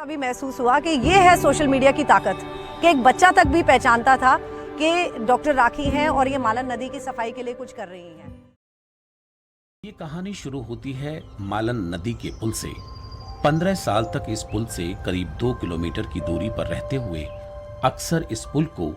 अभी महसूस हुआ कि ये है सोशल मीडिया की ताकत कि एक बच्चा तक भी पहचानता था कि डॉक्टर राखी हैं और ये मालन नदी की सफाई के लिए कुछ कर रही हैं। ये कहानी शुरू होती है मालन नदी के पुल से। 15 साल तक इस पुल से करीब 2 किलोमीटर की दूरी पर रहते हुए अक्सर इस पुल को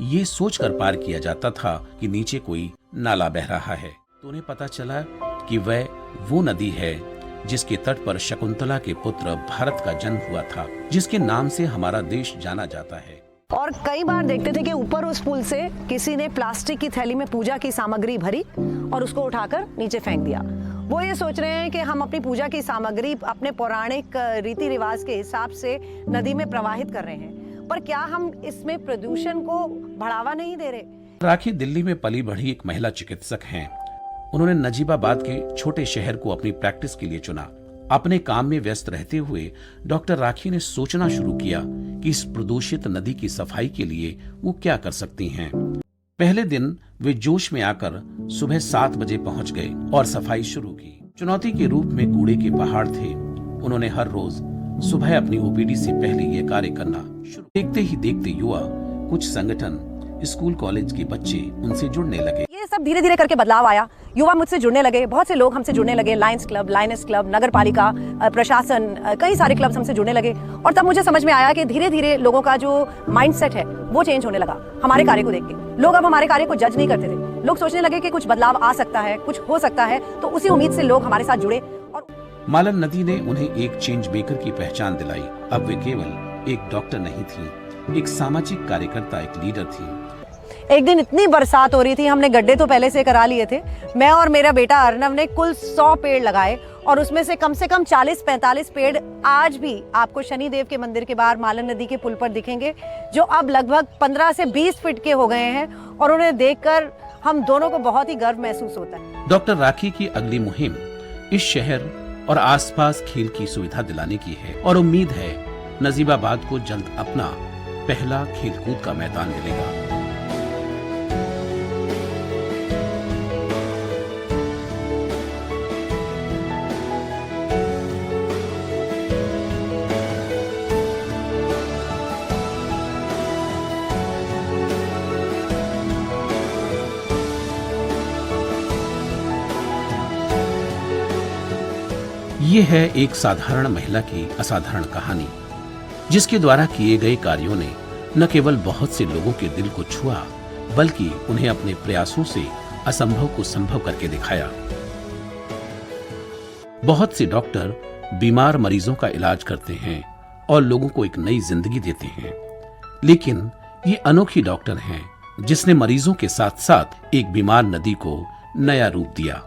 ये सोचकर पार किया जाता था कि नीचे कोई नाला बह रहा है। तो उन्हें पता चला कि वह वो नदी है जिसके तट पर शकुंतला के पुत्र भारत का जन्म हुआ था, जिसके नाम से हमारा देश जाना जाता है। और कई बार देखते थे कि ऊपर उस पुल से किसी ने प्लास्टिक की थैली में पूजा की सामग्री भरी और उसको उठाकर नीचे फेंक दिया। वो ये सोच रहे हैं कि हम अपनी पूजा की सामग्री अपने पौराणिक रीति रिवाज के हिसाब से नदी में प्रवाहित कर रहे हैं, पर क्या हम इसमें प्रदूषण को बढ़ावा नहीं दे रहे? राखी दिल्ली में पली बढ़ी एक महिला चिकित्सक हैं। उन्होंने नजीबाबाद के छोटे शहर को अपनी प्रैक्टिस के लिए चुना। अपने काम में व्यस्त रहते हुए डॉक्टर राखी ने सोचना शुरू किया कि इस प्रदूषित नदी की सफाई के लिए वो क्या कर सकती हैं। पहले दिन वे जोश में आकर सुबह 7 बजे पहुंच गए और सफाई शुरू की। चुनौती के रूप में कूड़े के पहाड़ थे। उन्होंने हर रोज सुबह अपनी ओपीडी से पहले ये कार्य करना शुरू। देखते ही देखते युवा, कुछ संगठन, स्कूल कॉलेज के बच्चे उनसे जुड़ने लगे। ये सब धीरे धीरे करके बदलाव आया। युवा मुझसे जुड़ने लगे, बहुत से लोग हमसे जुड़ने लगे। लायंस क्लब, लायनेस क्लब, नगर पालिका, प्रशासन, कई सारे क्लब्स हमसे जुड़ने लगे। और तब मुझे समझ में आया कि धीरे धीरे लोगों का जो माइंडसेट है वो चेंज होने लगा हमारे कार्य को देख के। लोग अब हमारे कार्य को जज नहीं करते थे। लोग सोचने लगे कि कुछ बदलाव आ सकता है, कुछ हो सकता है, तो उसी उम्मीद से लोग हमारे साथ जुड़े। और मालन नदी ने उन्हें एक चेंज मेकर की पहचान दिलाई। अब वे केवल एक डॉक्टर नहीं थी, एक सामाजिक कार्यकर्ता, एक लीडर थी। एक दिन इतनी बरसात हो रही थी, हमने गड्ढे तो पहले से करा लिए थे। मैं और मेरा बेटा अर्नव ने कुल 100 पेड़ लगाए और उसमें से कम 40-45 पेड़ आज भी आपको शनिदेव के मंदिर के बाहर मालन नदी के पुल पर दिखेंगे, जो अब लगभग 15 से 20 फीट के हो गए हैं। और उन्हें देखकर हम दोनों को बहुत ही गर्व महसूस होता है। डॉक्टर राखी की अगली मुहिम इस शहर और आसपास खेल की सुविधा दिलाने की है और उम्मीद है नजीबाबाद को जल्द अपना पहला खेलकूद का मैदान मिलेगा। ये है एक साधारण महिला की असाधारण कहानी, जिसके द्वारा किए गए कार्यों ने न केवल बहुत से लोगों के दिल को छुआ, बल्कि उन्हें अपने प्रयासों से असंभव को संभव करके दिखाया। बहुत से डॉक्टर बीमार मरीजों का इलाज करते हैं और लोगों को एक नई जिंदगी देते हैं, लेकिन ये अनोखी डॉक्टर हैं जिसने मरीजों के साथ साथ एक बीमार नदी को नया रूप दिया।